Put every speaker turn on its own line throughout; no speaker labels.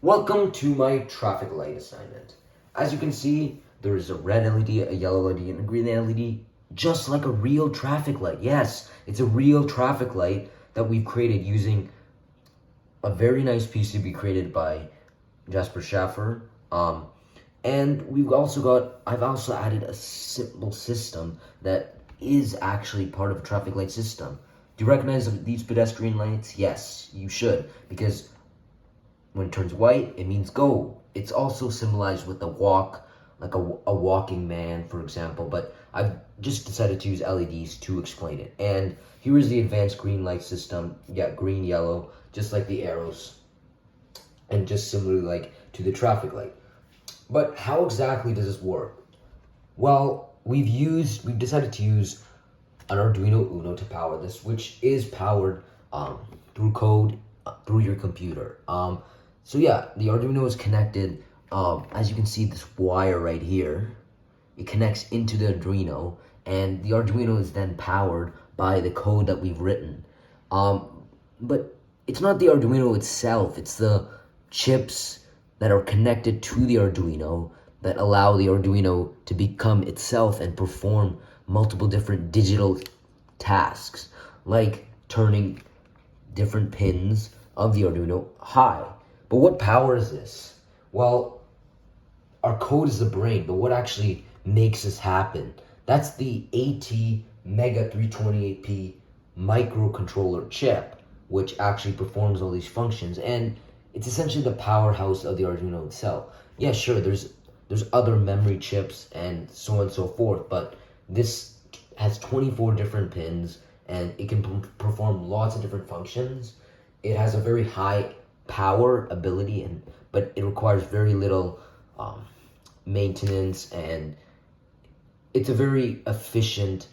Welcome to my traffic light assignment. As you can see, there is a red LED, a yellow LED, and a green LED, just like a real traffic light. Yes, it's a real traffic light that we've created using a very nice PCB created by Jasper Schaffer. And I've also added a simple system that is actually part of a traffic light system. Do you recognize these pedestrian lights? Yes, you should, because when it turns white, it means go. It's also symbolized with a walk, like a walking man, for example, but I've just decided to use LEDs to explain it. And here is the advanced green light system. Yeah, green, yellow, just like the arrows, and just similarly like to the traffic light. But how exactly does this work? Well, we've decided to use an Arduino Uno to power this, which is powered through code through your computer. So yeah, the Arduino is connected. As you can see, this wire right here, it connects into the Arduino, and the Arduino is then powered by the code that we've written. But it's not the Arduino itself, it's the chips that are connected to the Arduino that allow the Arduino to become itself and perform multiple different digital tasks, like turning different pins of the Arduino high. But what powers this? Well, our code is the brain, but what actually makes this happen? That's the AT Mega 328P microcontroller chip, which actually performs all these functions, and it's essentially the powerhouse of the Arduino itself. Yeah, sure, there's other memory chips and so on and so forth, but this has 24 different pins, and it can perform lots of different functions. It has a very high power ability, but it requires very little maintenance, and it's a very efficient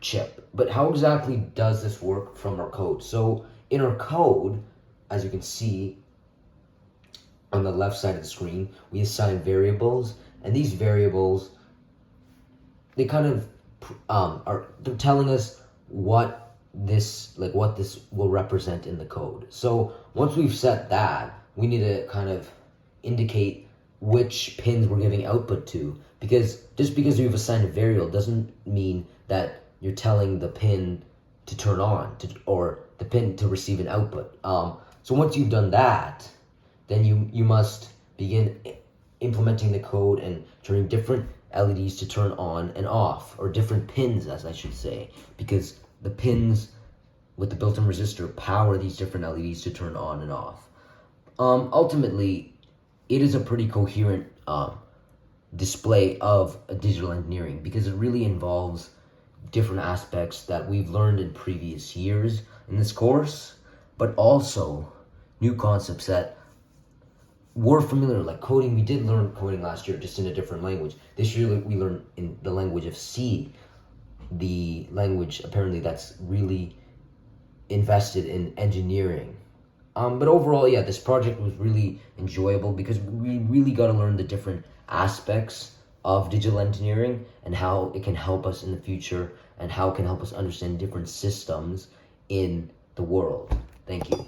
chip. But how exactly does this work from our code? So in our code, as you can see on the left side of the screen, we assign variables, and these variables, they kind of they're telling us what this will represent in the code. So once we've set that, we need to kind of indicate which pins we're giving output to, because just because you've assigned a variable doesn't mean that you're telling the pin to turn on or the pin to receive an output. So once you've done that, then you must begin implementing the code and turning different LEDs to turn on and off, or different pins, as I should say, because the pins with the built-in resistor power these different LEDs to turn on and off. Ultimately, it is a pretty coherent display of digital engineering, because it really involves different aspects that we've learned in previous years in this course, but also new concepts that we're familiar, like coding. We did learn coding last year, just in a different language. This year we learned in the language of C, the language apparently that's really invested in engineering. But overall, yeah, this project was really enjoyable, because we really got to learn the different aspects of digital engineering and how it can help us in the future, and how it can help us understand different systems in the world. Thank you.